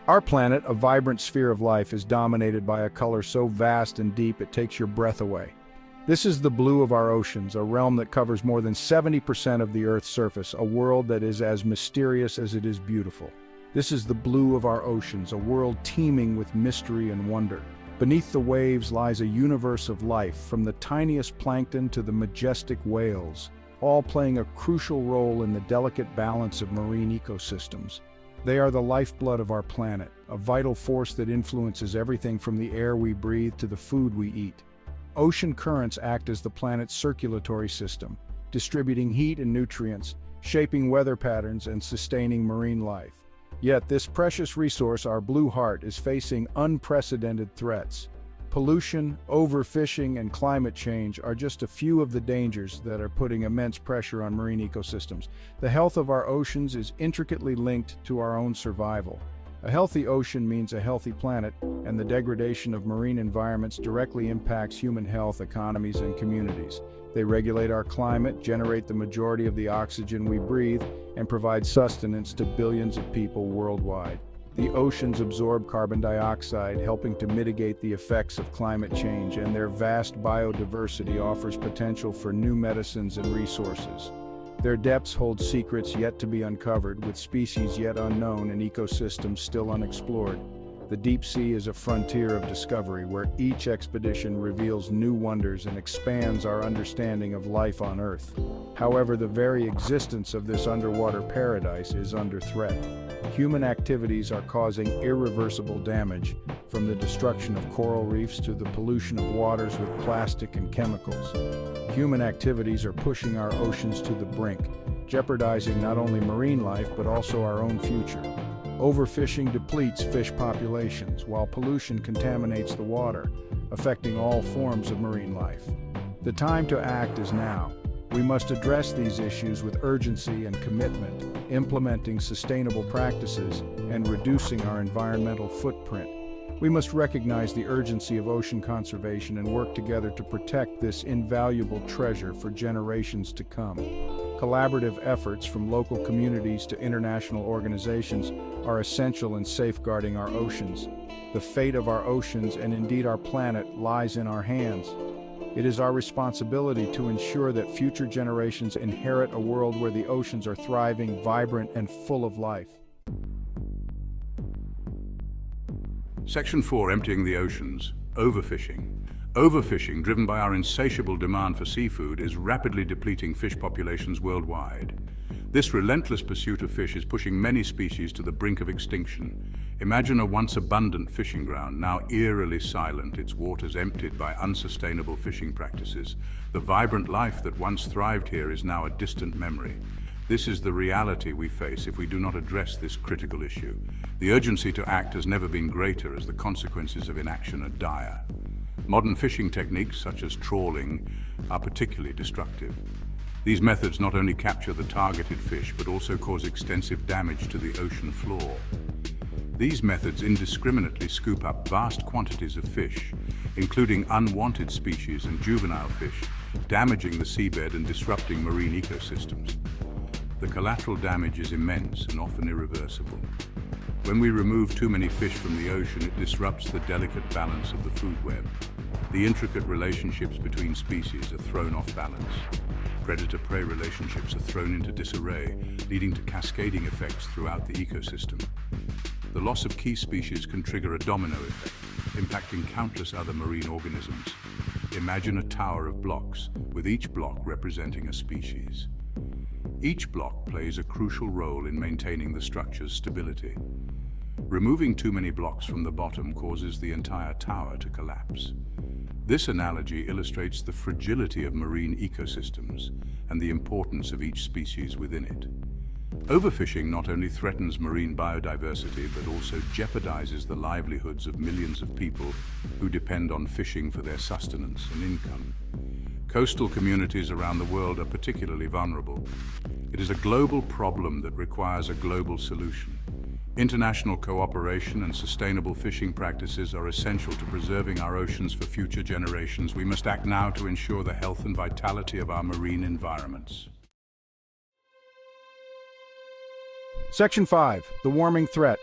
Our planet, a vibrant sphere of life, is dominated by a color so vast and deep it takes your breath away. This is the blue of our oceans, a realm that covers more than 70% of the Earth's surface, a world that is as mysterious as it is beautiful. This is the blue of our oceans, a world teeming with mystery and wonder. Beneath the waves lies a universe of life, from the tiniest plankton to the majestic whales, all playing a crucial role in the delicate balance of marine ecosystems. They are the lifeblood of our planet, a vital force that influences everything from the air we breathe to the food we eat. Ocean currents act as the planet's circulatory system, distributing heat and nutrients, shaping weather patterns, and sustaining marine life. Yet this precious resource, our blue heart, is facing unprecedented threats. Pollution, overfishing, and climate change are just a few of the dangers that are putting immense pressure on marine ecosystems. The health of our oceans is intricately linked to our own survival. A healthy ocean means a healthy planet, and the degradation of marine environments directly impacts human health, economies, and communities. They regulate our climate, generate the majority of the oxygen we breathe, and provide sustenance to billions of people worldwide. The oceans absorb carbon dioxide, helping to mitigate the effects of climate change, and their vast biodiversity offers potential for new medicines and resources. Their depths hold secrets yet to be uncovered, with species yet unknown and ecosystems still unexplored. The deep sea is a frontier of discovery where each expedition reveals new wonders and expands our understanding of life on Earth. However, the very existence of this underwater paradise is under threat. Human activities are causing irreversible damage, from the destruction of coral reefs to the pollution of waters with plastic and chemicals. Human activities are pushing our oceans to the brink, jeopardizing not only marine life but also our own future. Overfishing depletes fish populations, while pollution contaminates the water, affecting all forms of marine life. The time to act is now. We must address these issues with urgency and commitment, implementing sustainable practices and reducing our environmental footprint. We must recognize the urgency of ocean conservation and work together to protect this invaluable treasure for generations to come. Collaborative efforts from local communities to international organizations are essential in safeguarding our oceans. The fate of our oceans, and indeed our planet, lies in our hands. It is our responsibility to ensure that future generations inherit a world where the oceans are thriving, vibrant, and full of life. Section 4, Emptying the Oceans. Overfishing. Overfishing, driven by our insatiable demand for seafood, is rapidly depleting fish populations worldwide. This relentless pursuit of fish is pushing many species to the brink of extinction. Imagine a once abundant fishing ground, now eerily silent, its waters emptied by unsustainable fishing practices. The vibrant life that once thrived here is now a distant memory. This is the reality we face if we do not address this critical issue. The urgency to act has never been greater, as the consequences of inaction are dire. Modern fishing techniques, such as trawling, are particularly destructive. These methods not only capture the targeted fish, but also cause extensive damage to the ocean floor. These methods indiscriminately scoop up vast quantities of fish, including unwanted species and juvenile fish, damaging the seabed and disrupting marine ecosystems. The collateral damage is immense and often irreversible. When we remove too many fish from the ocean, it disrupts the delicate balance of the food web. The intricate relationships between species are thrown off balance. Predator-prey relationships are thrown into disarray, leading to cascading effects throughout the ecosystem. The loss of key species can trigger a domino effect, impacting countless other marine organisms. Imagine a tower of blocks, with each block representing a species. Each block plays a crucial role in maintaining the structure's stability. Removing too many blocks from the bottom causes the entire tower to collapse. This analogy illustrates the fragility of marine ecosystems and the importance of each species within it. Overfishing not only threatens marine biodiversity, but also jeopardizes the livelihoods of millions of people who depend on fishing for their sustenance and income. Coastal communities around the world are particularly vulnerable. It is a global problem that requires a global solution. International cooperation and sustainable fishing practices are essential to preserving our oceans for future generations. We must act now to ensure the health and vitality of our marine environments. Section 5, the warming threat.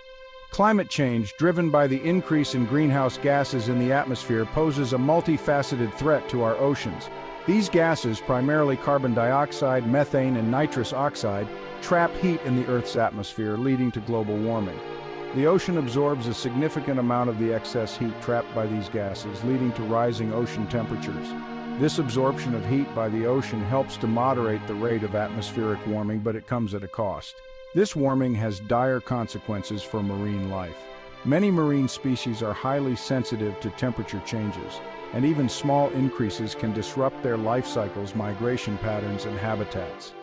Climate change, driven by the increase in greenhouse gases in the atmosphere, poses a multifaceted threat to our oceans. These gases, primarily carbon dioxide, methane, and nitrous oxide, trap heat in the Earth's atmosphere, leading to global warming. The ocean absorbs a significant amount of the excess heat trapped by these gases, leading to rising ocean temperatures. This absorption of heat by the ocean helps to moderate the rate of atmospheric warming, but it comes at a cost. This warming has dire consequences for marine life. Many marine species are highly sensitive to temperature changes, and even small increases can disrupt their life cycles, migration patterns, and habitats.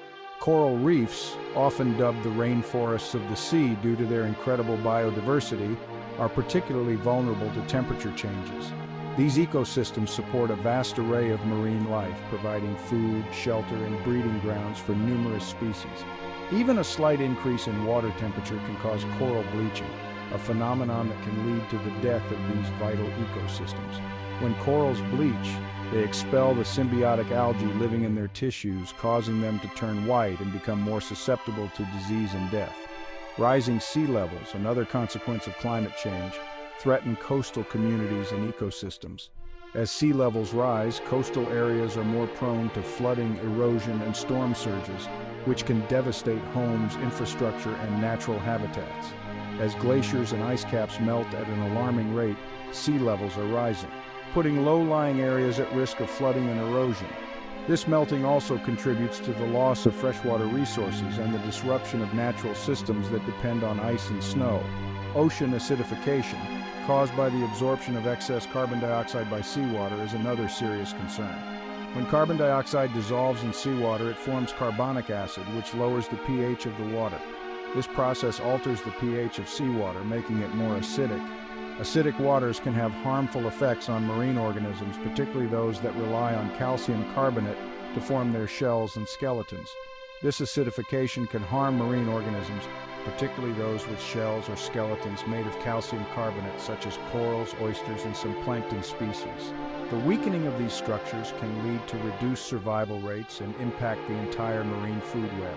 Coral reefs, often dubbed the rainforests of the sea due to their incredible biodiversity, are particularly vulnerable to temperature changes. These ecosystems support a vast array of marine life, providing food, shelter, and breeding grounds for numerous species. Even a slight increase in water temperature can cause coral bleaching, a phenomenon that can lead to the death of these vital ecosystems. When corals bleach, they expel the symbiotic algae living in their tissues, causing them to turn white and become more susceptible to disease and death. Rising sea levels, another consequence of climate change, threaten coastal communities and ecosystems. As sea levels rise, coastal areas are more prone to flooding, erosion, and storm surges, which can devastate homes, infrastructure, and natural habitats. As glaciers and ice caps melt at an alarming rate, sea levels are rising, putting low-lying areas at risk of flooding and erosion. This melting also contributes to the loss of freshwater resources and the disruption of natural systems that depend on ice and snow. Ocean acidification, caused by the absorption of excess carbon dioxide by seawater, is another serious concern. When carbon dioxide dissolves in seawater, it forms carbonic acid, which lowers the pH of the water. This process alters the pH of seawater, making it more acidic. Acidic waters can have harmful effects on marine organisms, particularly those that rely on calcium carbonate to form their shells and skeletons. This acidification can harm marine organisms, particularly those with shells or skeletons made of calcium carbonate, such as corals, oysters, and some plankton species. The weakening of these structures can lead to reduced survival rates and impact the entire marine food web.